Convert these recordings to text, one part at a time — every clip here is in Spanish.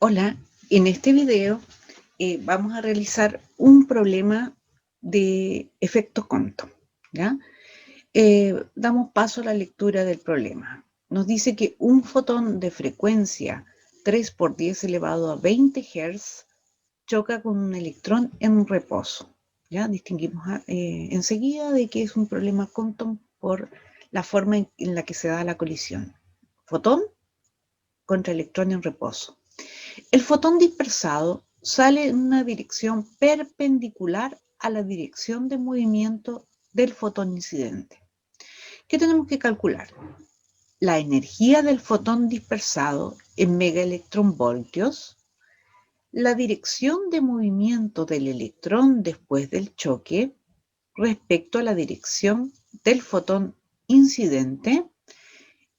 Hola, en este video vamos a realizar un problema de efecto Compton, ¿ya? Damos paso a la lectura del problema. Nos dice que un fotón de frecuencia 3 por 10 elevado a 20 Hz choca con un electrón en reposo. ¿Ya? Distinguimos enseguida de que es un problema Compton por la forma en la que se da la colisión. Fotón contra electrón en reposo. El fotón dispersado sale en una dirección perpendicular a la dirección de movimiento del fotón incidente. ¿Qué tenemos que calcular? La energía del fotón dispersado en megaelectronvoltios, la dirección de movimiento del electrón después del choque respecto a la dirección del fotón incidente,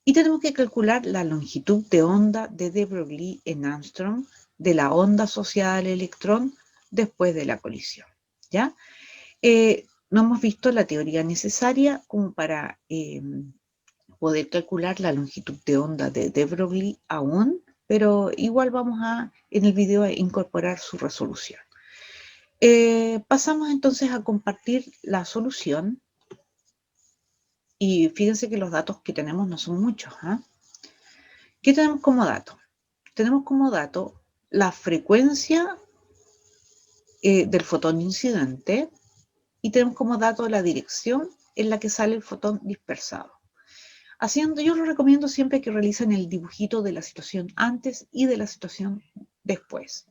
y tenemos que calcular la longitud de onda de de Broglie en Armstrong de la onda asociada al electrón después de la colisión. ¿Ya? No hemos visto la teoría necesaria como para poder calcular la longitud de onda de de Broglie aún, pero igual vamos en el video a incorporar su resolución. Pasamos entonces a compartir la solución y fíjense que los datos que tenemos no son muchos. ¿Qué tenemos como dato? Tenemos como dato la frecuencia del fotón incidente y tenemos como dato la dirección en la que sale el fotón dispersado. Yo les recomiendo siempre que realicen el dibujito de la situación antes y de la situación después.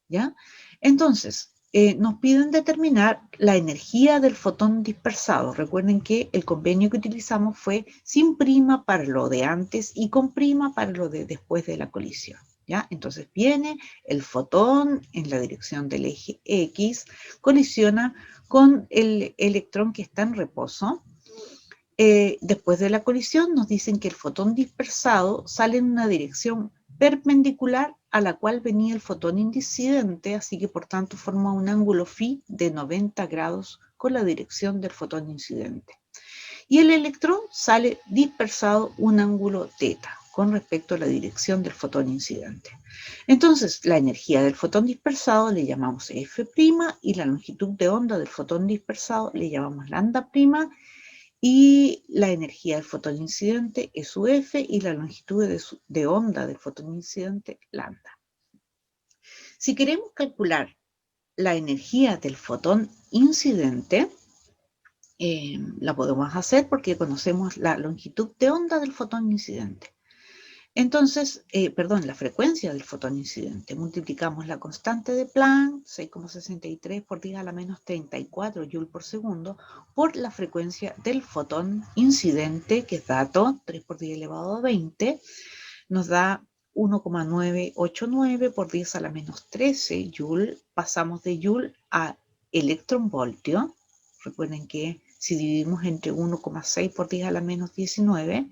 ¿Ya? Entonces, nos piden determinar la energía del fotón dispersado. Recuerden que el convenio que utilizamos fue sin prima para lo de antes y con prima para lo de después de la colisión. ¿Ya? Entonces viene el fotón en la dirección del eje X, colisiona con el electrón que está en reposo. Después de la colisión nos dicen que el fotón dispersado sale en una dirección perpendicular a la cual venía el fotón incidente, así que por tanto forma un ángulo phi de 90 grados con la dirección del fotón incidente. Y el electrón sale dispersado un ángulo teta con respecto a la dirección del fotón incidente. Entonces, la energía del fotón dispersado le llamamos F' y la longitud de onda del fotón dispersado le llamamos lambda', y la energía del fotón incidente es su F y la longitud de onda del fotón incidente lambda. Si queremos calcular la energía del fotón incidente, la podemos hacer porque conocemos la longitud de onda del fotón incidente. Entonces, la frecuencia del fotón incidente. Multiplicamos la constante de Planck, 6,63 por 10 a la menos 34 Joule por segundo, por la frecuencia del fotón incidente, que es dato, 3 por 10 elevado a 20, nos da 1,989 por 10 a la menos 13 Joule. Pasamos de Joule a electronvoltio. Recuerden que si dividimos entre 1,6 por 10 a la menos 19,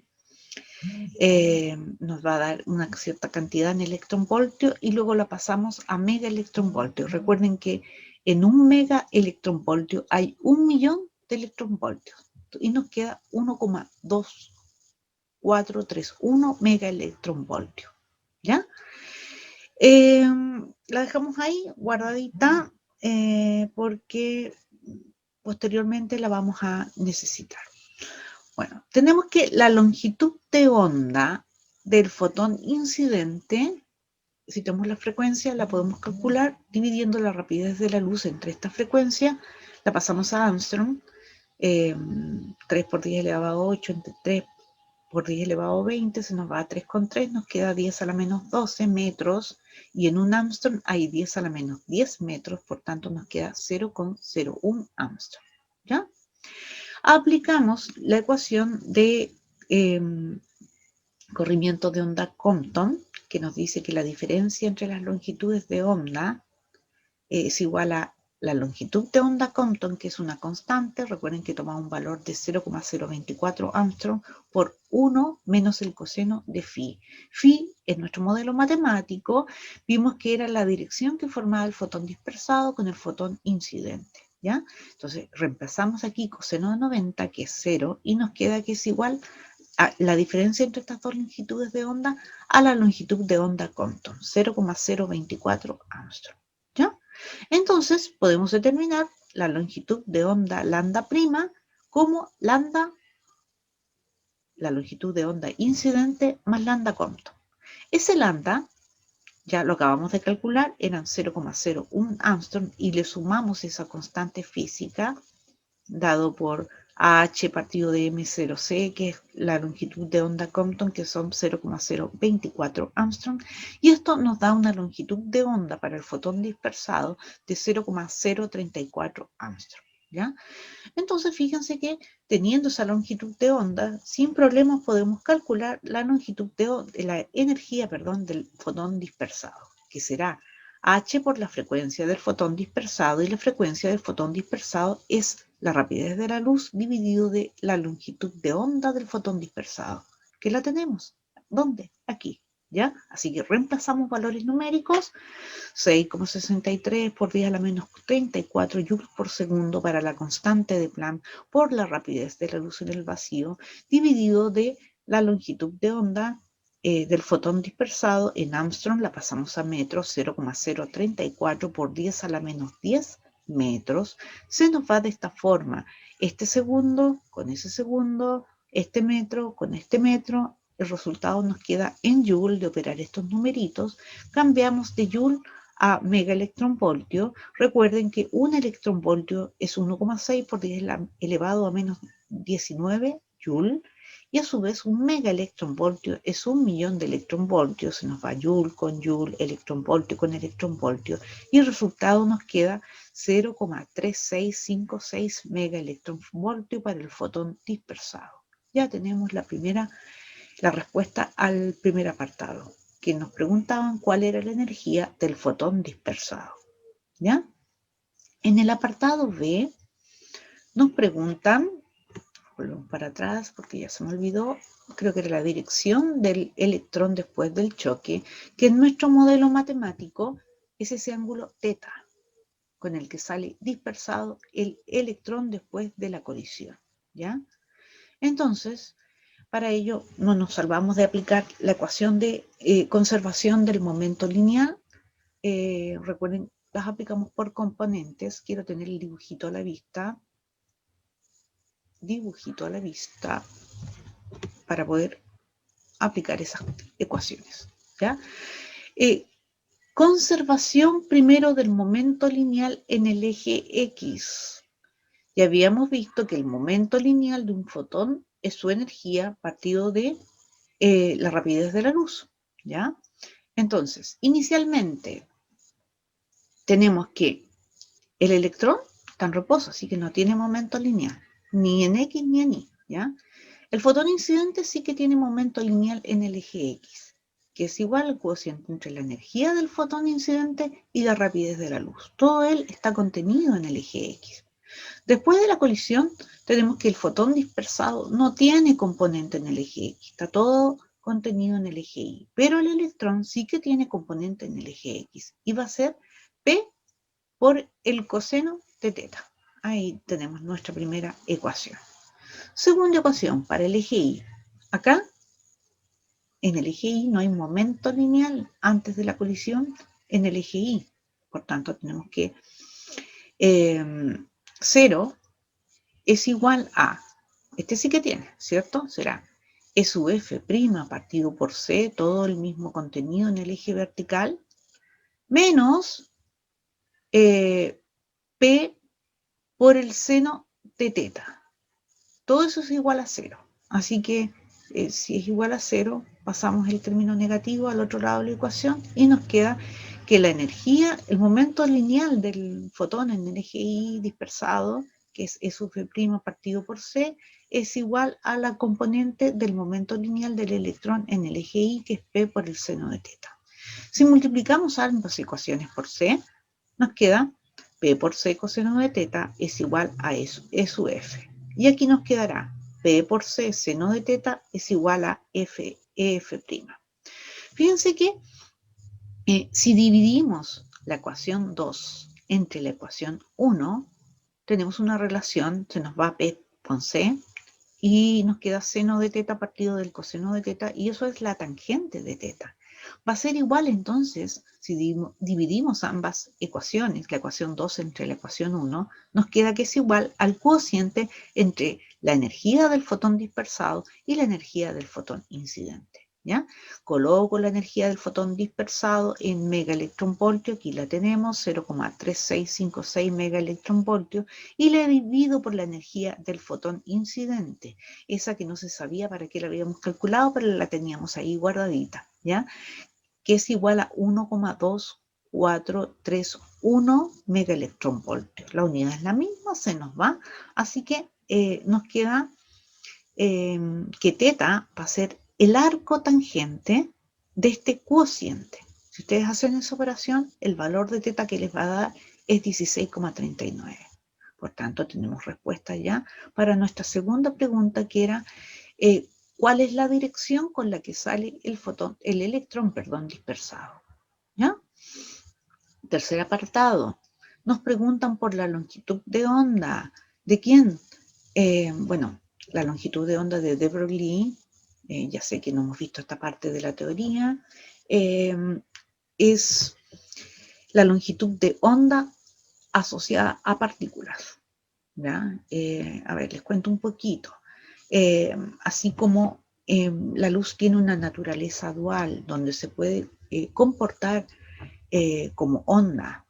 nos va a dar una cierta cantidad en electronvoltio y luego la pasamos a mega electronvoltio. Recuerden que en un mega electronvoltio hay 1.000.000 de electronvoltios y nos queda 1,2431 mega electronvoltios. ¿Ya? La dejamos ahí guardadita porque posteriormente la vamos a necesitar. Bueno, tenemos que la longitud de onda del fotón incidente, si tenemos la frecuencia, la podemos calcular dividiendo la rapidez de la luz entre esta frecuencia, la pasamos a Armstrong, 3 por 10 elevado a 8 entre 3 por 10 elevado a 20, se nos va a 3,3, nos queda 10 a la menos 12 metros, y en un Armstrong hay 10 a la menos 10 metros, por tanto nos queda 0,01 Armstrong. ¿Ya? Aplicamos la ecuación de corrimiento de onda Compton, que nos dice que la diferencia entre las longitudes de onda es igual a la longitud de onda Compton, que es una constante. Recuerden que tomamos un valor de 0,024 Armstrong por 1 menos el coseno de phi. Phi en nuestro modelo matemático vimos que era la dirección que formaba el fotón dispersado con el fotón incidente. ¿Ya? Entonces reemplazamos aquí coseno de 90, que es 0, y nos queda que es igual la diferencia entre estas dos longitudes de onda a la longitud de onda Compton, 0,024 Armstrong. ¿Ya? Entonces podemos determinar la longitud de onda lambda prima como lambda, la longitud de onda incidente más lambda Compton. Ese lambda, ya lo acabamos de calcular, eran 0,01 Armstrong y le sumamos esa constante física dado por AH partido de M0C, que es la longitud de onda Compton, que son 0,024 Armstrong, y esto nos da una longitud de onda para el fotón dispersado de 0,034 Armstrong. ¿Ya? Entonces, fíjense que teniendo esa longitud de onda, sin problemas podemos calcular la longitud de la energía, del fotón dispersado, que será H por la frecuencia del fotón dispersado, y la frecuencia del fotón dispersado es la rapidez de la luz dividido de la longitud de onda del fotón dispersado, que la tenemos. ¿Dónde? Aquí. ¿Ya? Así que reemplazamos valores numéricos, 6,63 por 10 a la menos 34 joules por segundo para la constante de Planck por la rapidez de la luz en el vacío, dividido de la longitud de onda del fotón dispersado en Armstrong, la pasamos a metros, 0,034 por 10 a la menos 10 metros. Se nos va de esta forma, este segundo con ese segundo, este metro con este metro. El resultado nos queda en joule de operar estos numeritos. Cambiamos de joule a megaelectronvoltio. Recuerden que un electronvoltio es 1,6 por 10 elevado a menos 19 joule, y a su vez un megaelectronvoltio es 1.000.000 de electronvoltios. Se nos va joule con joule, electronvoltio con electronvoltio, y el resultado nos queda 0,3656 megaelectronvoltio para el fotón dispersado. Ya tenemos la respuesta al primer apartado, que nos preguntaban cuál era la energía del fotón dispersado. ¿Ya? En el apartado B nos preguntan, volvemos para atrás porque ya se me olvidó, creo que era la dirección del electrón después del choque, que en nuestro modelo matemático es ese ángulo teta con el que sale dispersado el electrón después de la colisión. ¿Ya? Entonces, para ello no nos salvamos de aplicar la ecuación de conservación del momento lineal. Recuerden, las aplicamos por componentes. Quiero tener el dibujito a la vista. Para poder aplicar esas ecuaciones. ¿Ya? Conservación primero del momento lineal en el eje X. Ya habíamos visto que el momento lineal de un fotón es su energía partido de la rapidez de la luz. ¿Ya? Entonces, inicialmente tenemos que el electrón está en reposo, así que no tiene momento lineal, ni en X ni en Y. ¿Ya? El fotón incidente sí que tiene momento lineal en el eje X, que es igual al cociente entre la energía del fotón incidente y la rapidez de la luz. Todo él está contenido en el eje X. Después de la colisión, tenemos que el fotón dispersado no tiene componente en el eje X, está todo contenido en el eje Y, pero el electrón sí que tiene componente en el eje X, y va a ser P por el coseno de teta. Ahí tenemos nuestra primera ecuación. Segunda ecuación para el eje Y. Acá, en el eje Y no hay momento lineal antes de la colisión en el eje Y. Por tanto, tenemos que 0 es igual a, este sí que tiene, ¿cierto? Será E sub F' partido por C, todo el mismo contenido en el eje vertical, menos P por el seno de teta. Todo eso es igual a 0. Así que si es igual a 0, pasamos el término negativo al otro lado de la ecuación y nos queda que la energía, el momento lineal del fotón en el eje Y dispersado, que es E sub F' partido por C, es igual a la componente del momento lineal del electrón en el eje Y, que es P por el seno de teta. Si multiplicamos ambas ecuaciones por C, nos queda P por C coseno de teta es igual a E sub F. Y aquí nos quedará P por C seno de teta es igual a F. Fíjense que si dividimos la ecuación 2 entre la ecuación 1, tenemos una relación, se nos va P con C, y nos queda seno de teta partido del coseno de teta, y eso es la tangente de teta. Va a ser igual entonces, si dividimos ambas ecuaciones, la ecuación 2 entre la ecuación 1, nos queda que es igual al cociente entre la energía del fotón dispersado y la energía del fotón incidente. ¿Ya? Coloco la energía del fotón dispersado en megaelectronvoltio, aquí la tenemos, 0,3656 megaelectronvoltios, y la divido por la energía del fotón incidente, esa que no se sabía para qué la habíamos calculado, pero la teníamos ahí guardadita, ¿ya? Que es igual a 1,2431 megaelectronvoltios. La unidad es la misma, se nos va, así que nos queda que teta va a ser el arco tangente de este cociente. Si ustedes hacen esa operación, el valor de teta que les va a dar es 16,39. Por tanto, tenemos respuesta ya para nuestra segunda pregunta, que era ¿cuál es la dirección con la que sale el electrón dispersado? ¿Ya? Tercer apartado. Nos preguntan por la longitud de onda. ¿De quién? Bueno, la longitud de onda de de Broglie, ya sé que no hemos visto esta parte de la teoría, es la longitud de onda asociada a partículas. ¿Ya? A ver, les cuento un poquito. Así como la luz tiene una naturaleza dual, donde se puede comportar como onda.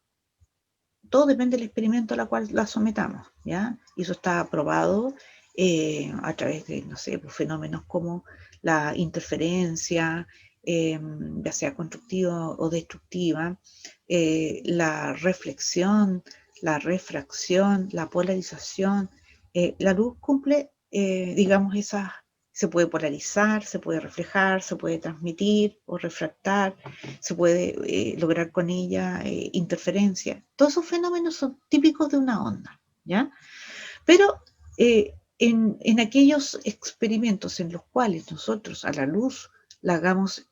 Todo depende del experimento a la cual la sometamos, ¿ya? Y eso está probado a través de, no sé, pues, fenómenos como la interferencia, ya sea constructiva o destructiva, la reflexión, la refracción, la polarización. La luz cumple, digamos, esas, se puede polarizar, se puede reflejar, se puede transmitir o refractar, se puede lograr con ella interferencia. Todos esos fenómenos son típicos de una onda, ¿ya? Pero en aquellos experimentos en los cuales nosotros a la luz la hagamos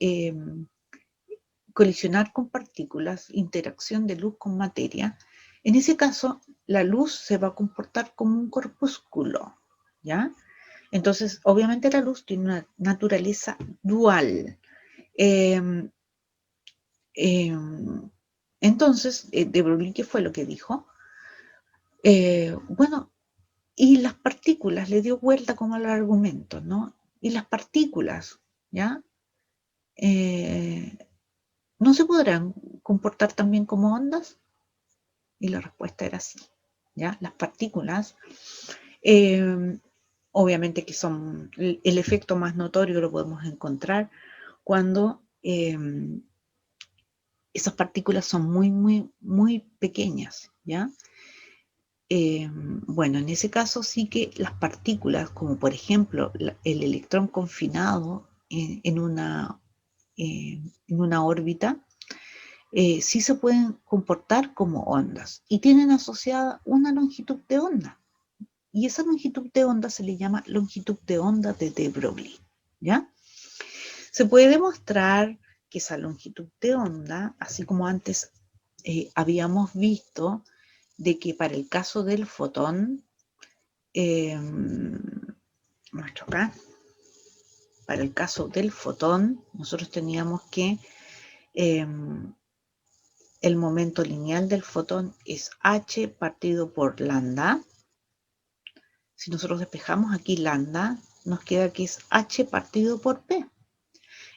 colisionar con partículas, interacción de luz con materia, en ese caso la luz se va a comportar como un corpúsculo, ¿ya? Entonces, obviamente la luz tiene una naturaleza dual. Eh, eh, entonces, de Broglie, ¿qué fue lo que dijo? Bueno, y las partículas, le dio vuelta como al argumento, ¿no? Y las partículas, ¿ya? ¿No se podrán comportar también como ondas? Y la respuesta era sí, ¿ya? Las partículas, eh, obviamente que son, el efecto más notorio lo podemos encontrar cuando esas partículas son muy, muy, muy pequeñas, ¿ya? Bueno, en ese caso sí que las partículas, como por ejemplo el electrón confinado en una órbita, sí se pueden comportar como ondas y tienen asociada una longitud de onda. Y esa longitud de onda se le llama longitud de onda de de Broglie, ¿ya? Se puede demostrar que esa longitud de onda, así como antes habíamos visto, de que para el caso del fotón, muestro acá, para el caso del fotón, nosotros teníamos que el momento lineal del fotón es h partido por lambda. Si nosotros despejamos aquí lambda, nos queda que es h partido por p.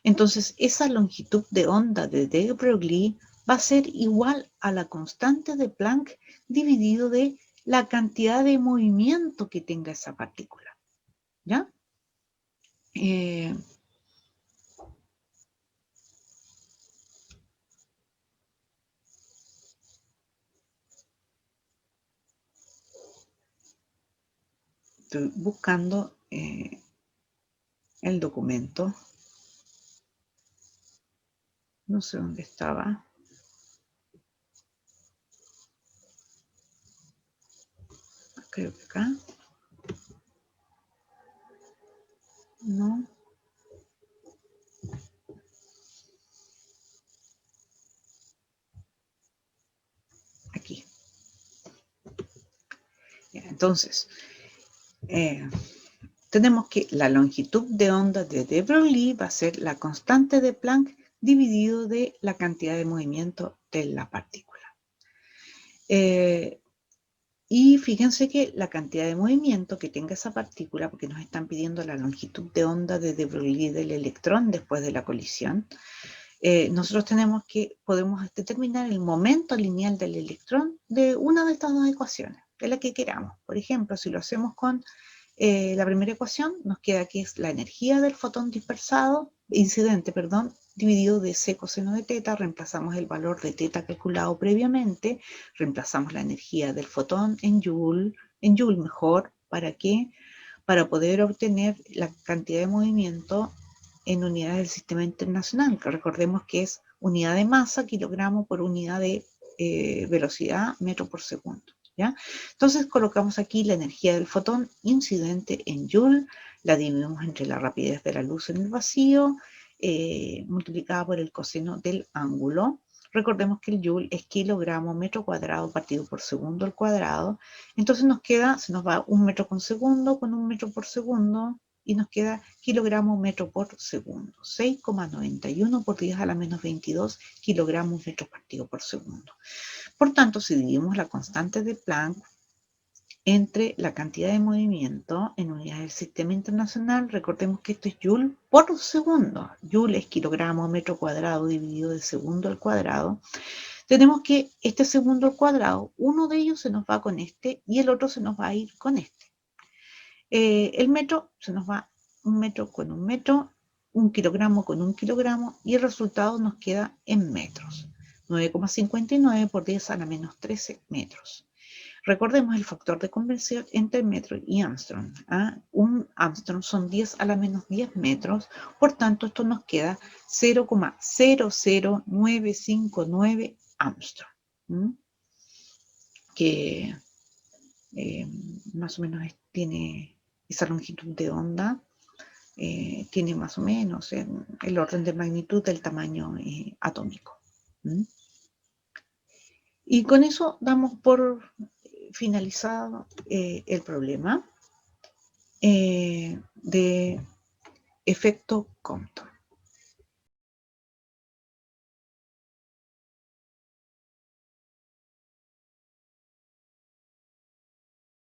Entonces, esa longitud de onda de de Broglie va a ser igual a la constante de Planck dividido de la cantidad de movimiento que tenga esa partícula, ¿ya? Estoy buscando el documento. No sé dónde estaba. Creo que acá. No. Aquí. Ya, entonces, tenemos que la longitud de onda de de Broglie va a ser la constante de Planck dividido de la cantidad de movimiento de la partícula. Y fíjense que la cantidad de movimiento que tenga esa partícula, porque nos están pidiendo la longitud de onda de de Broglie del electrón después de la colisión, nosotros podemos determinar el momento lineal del electrón de una de estas dos ecuaciones, de la que queramos. Por ejemplo, si lo hacemos con la primera ecuación, nos queda que es la energía del fotón incidente, dividido de c coseno de teta, reemplazamos el valor de teta calculado previamente, reemplazamos la energía del fotón en joule mejor, ¿para qué? Para poder obtener la cantidad de movimiento en unidades del sistema internacional, que recordemos que es unidad de masa, kilogramo por unidad de velocidad, metro por segundo. ¿Ya? Entonces colocamos aquí la energía del fotón incidente en joule, la dividimos entre la rapidez de la luz en el vacío, multiplicada por el coseno del ángulo. Recordemos que el joule es kilogramo metro cuadrado partido por segundo al cuadrado. Entonces se nos va un metro con un metro por segundo, y nos queda kilogramo metro por segundo. 6,91 por 10 a la menos 22 kilogramos metro partido por segundo. Por tanto, si dividimos la constante de Planck entre la cantidad de movimiento en unidades del sistema internacional, recordemos que esto es joule por segundo. Joule es kilogramo metro cuadrado dividido de segundo al cuadrado. Tenemos que este segundo al cuadrado, uno de ellos se nos va con este y el otro se nos va a ir con este. El metro se nos va un metro con un metro, un kilogramo con un kilogramo, y el resultado nos queda en metros. 9,59 por 10 a la menos 13 metros. Recordemos el factor de conversión entre metro y Armstrong. Un Armstrong son 10 a la menos 10 metros, por tanto esto nos queda 0,00959 Armstrong, que más o menos tiene esa longitud de onda, tiene más o menos el orden de magnitud del tamaño atómico. Y con eso damos por finalizado el problema de efecto Compton.